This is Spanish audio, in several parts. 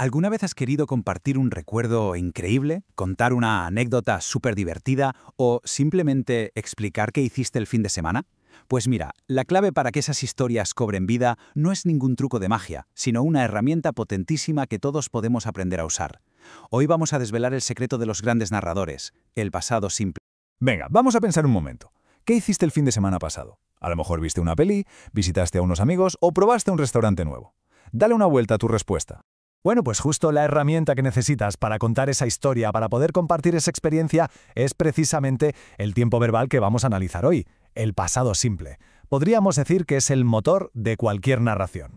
¿Alguna vez has querido compartir un recuerdo increíble, contar una anécdota súper divertida o simplemente explicar qué hiciste el fin de semana? Pues mira, la clave para que esas historias cobren vida no es ningún truco de magia, sino una herramienta potentísima que todos podemos aprender a usar. Hoy vamos a desvelar el secreto de los grandes narradores, el pasado simple. Venga, vamos a pensar un momento. ¿Qué hiciste el fin de semana pasado? A lo mejor viste una peli, visitaste a unos amigos o probaste un restaurante nuevo. Dale una vuelta a tu respuesta. Bueno, pues justo la herramienta que necesitas para contar esa historia, para poder compartir esa experiencia, es precisamente el tiempo verbal que vamos a analizar hoy, el pasado simple. Podríamos decir que es el motor de cualquier narración.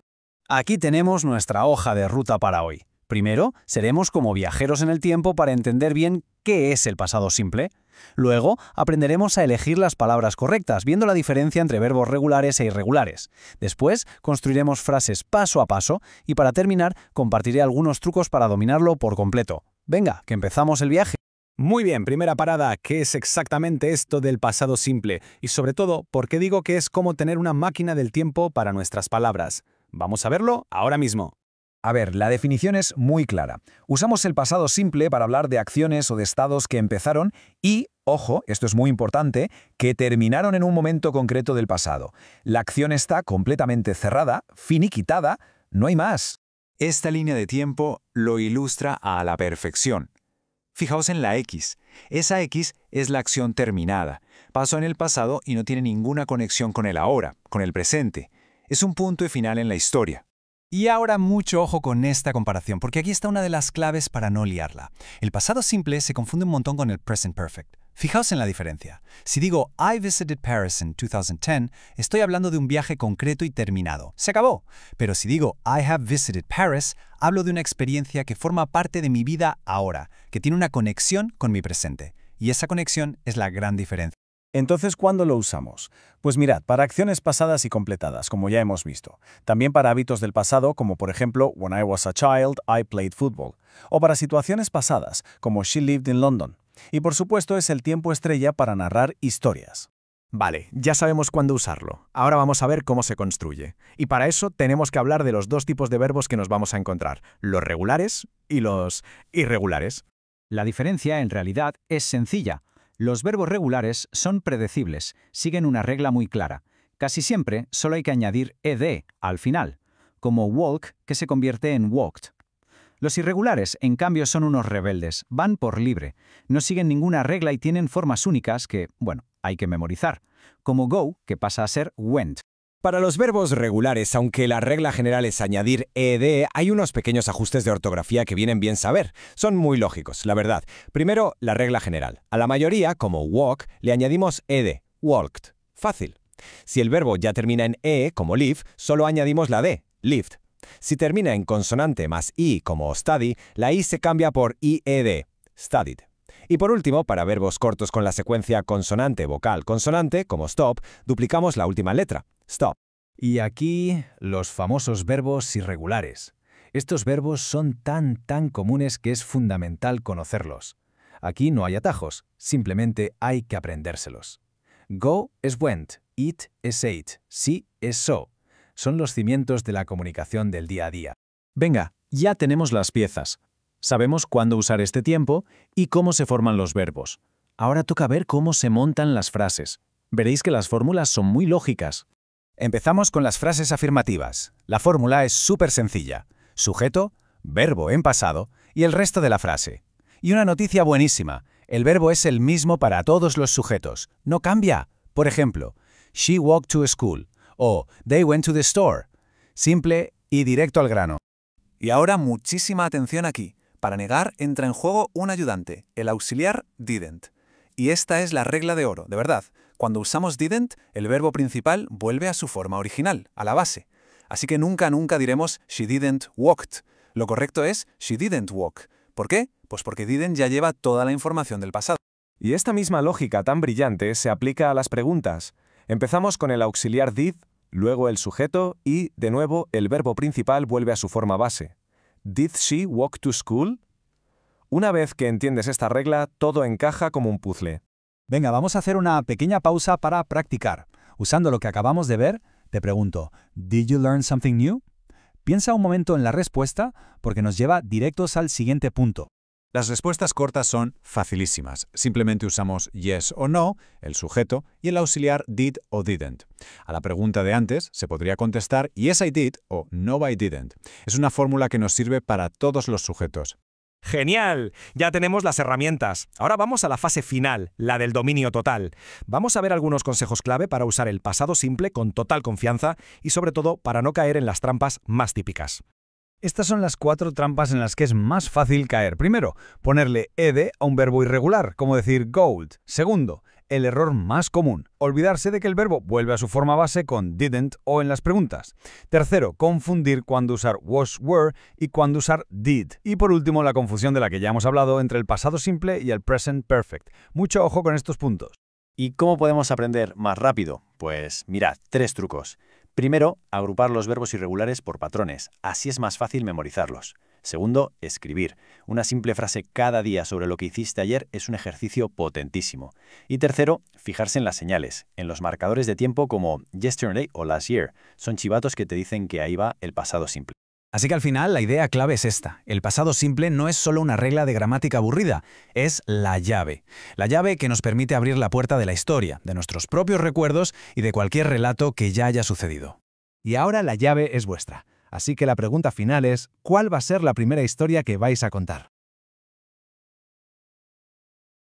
Aquí tenemos nuestra hoja de ruta para hoy. Primero, seremos como viajeros en el tiempo para entender bien qué es el pasado simple. Luego, aprenderemos a elegir las palabras correctas, viendo la diferencia entre verbos regulares e irregulares. Después, construiremos frases paso a paso y para terminar, compartiré algunos trucos para dominarlo por completo. Venga, que empezamos el viaje. Muy bien, primera parada, ¿qué es exactamente esto del pasado simple? Y sobre todo, ¿por qué digo que es como tener una máquina del tiempo para nuestras palabras? Vamos a verlo ahora mismo. A ver, la definición es muy clara. Usamos el pasado simple para hablar de acciones o de estados que empezaron y, ojo, esto es muy importante, que terminaron en un momento concreto del pasado. La acción está completamente cerrada, finiquitada, no hay más. Esta línea de tiempo lo ilustra a la perfección. Fijaos en la X. Esa X es la acción terminada. Pasó en el pasado y no tiene ninguna conexión con el ahora, con el presente. Es un punto y final en la historia. Y ahora mucho ojo con esta comparación, porque aquí está una de las claves para no liarla. El pasado simple se confunde un montón con el present perfect. Fijaos en la diferencia. Si digo I visited Paris in 2010, estoy hablando de un viaje concreto y terminado. Se acabó. Pero si digo I have visited Paris, hablo de una experiencia que forma parte de mi vida ahora, que tiene una conexión con mi presente. Y esa conexión es la gran diferencia. Entonces, ¿cuándo lo usamos? Pues mirad, para acciones pasadas y completadas, como ya hemos visto. También para hábitos del pasado, como por ejemplo, When I was a child, I played football. O para situaciones pasadas, como She lived in London. Y por supuesto es el tiempo estrella para narrar historias. Vale, ya sabemos cuándo usarlo. Ahora vamos a ver cómo se construye. Y para eso tenemos que hablar de los dos tipos de verbos que nos vamos a encontrar, los regulares y los irregulares. La diferencia, en realidad, es sencilla. Los verbos regulares son predecibles, siguen una regla muy clara. Casi siempre solo hay que añadir ed al final, como walk, que se convierte en walked. Los irregulares, en cambio, son unos rebeldes, van por libre, no siguen ninguna regla y tienen formas únicas que, bueno, hay que memorizar, como go, que pasa a ser went. Para los verbos regulares, aunque la regla general es añadir ed, hay unos pequeños ajustes de ortografía que vienen bien saber. Son muy lógicos, la verdad. Primero, la regla general. A la mayoría, como walk, le añadimos ed, walked. Fácil. Si el verbo ya termina en e, como live, solo añadimos la d, lived. Si termina en consonante más i, como study, la i se cambia por ied, studied. Y por último, para verbos cortos con la secuencia consonante-vocal-consonante, como stop, duplicamos la última letra, stop. Y aquí, los famosos verbos irregulares. Estos verbos son tan comunes que es fundamental conocerlos. Aquí no hay atajos, simplemente hay que aprendérselos. Go es went, eat es ate, see es saw. Son los cimientos de la comunicación del día a día. Venga, ya tenemos las piezas. Sabemos cuándo usar este tiempo y cómo se forman los verbos. Ahora toca ver cómo se montan las frases. Veréis que las fórmulas son muy lógicas. Empezamos con las frases afirmativas. La fórmula es súper sencilla. Sujeto, verbo en pasado y el resto de la frase. Y una noticia buenísima. El verbo es el mismo para todos los sujetos. No cambia. Por ejemplo, she walked to school o they went to the store. Simple y directo al grano. Y ahora muchísima atención aquí. Para negar entra en juego un ayudante, el auxiliar didn't. Y esta es la regla de oro, de verdad. Cuando usamos didn't, el verbo principal vuelve a su forma original, a la base. Así que nunca diremos she didn't walked. Lo correcto es she didn't walk. ¿Por qué? Pues porque didn't ya lleva toda la información del pasado. Y esta misma lógica tan brillante se aplica a las preguntas. Empezamos con el auxiliar did, luego el sujeto y, de nuevo, el verbo principal vuelve a su forma base. ¿Did she walk to school? Una vez que entiendes esta regla, todo encaja como un puzzle. Venga, vamos a hacer una pequeña pausa para practicar. Usando lo que acabamos de ver, te pregunto, ¿Did you learn something new? Piensa un momento en la respuesta porque nos lleva directos al siguiente punto. Las respuestas cortas son facilísimas. Simplemente usamos yes o no, el sujeto, y el auxiliar did o didn't. A la pregunta de antes se podría contestar yes I did o no I didn't. Es una fórmula que nos sirve para todos los sujetos. ¡Genial! Ya tenemos las herramientas. Ahora vamos a la fase final, la del dominio total. Vamos a ver algunos consejos clave para usar el pasado simple con total confianza y sobre todo para no caer en las trampas más típicas. Estas son las 4 trampas en las que es más fácil caer. Primero, ponerle ed a un verbo irregular, como decir gold. Segundo, el error más común, olvidarse de que el verbo vuelve a su forma base con didn't o en las preguntas. Tercero, confundir cuándo usar was, were y cuándo usar did. Y por último, la confusión de la que ya hemos hablado entre el pasado simple y el present perfect. Mucho ojo con estos puntos. ¿Y cómo podemos aprender más rápido? Pues mirad, 3 trucos. Primero, agrupar los verbos irregulares por patrones, así es más fácil memorizarlos. Segundo, escribir. Una simple frase cada día sobre lo que hiciste ayer es un ejercicio potentísimo. Y tercero, fijarse en las señales, en los marcadores de tiempo como yesterday o last year. Son chivatos que te dicen que ahí va el pasado simple. Así que al final la idea clave es esta. El pasado simple no es solo una regla de gramática aburrida, es la llave. La llave que nos permite abrir la puerta de la historia, de nuestros propios recuerdos y de cualquier relato que ya haya sucedido. Y ahora la llave es vuestra. Así que la pregunta final es, ¿cuál va a ser la primera historia que vais a contar?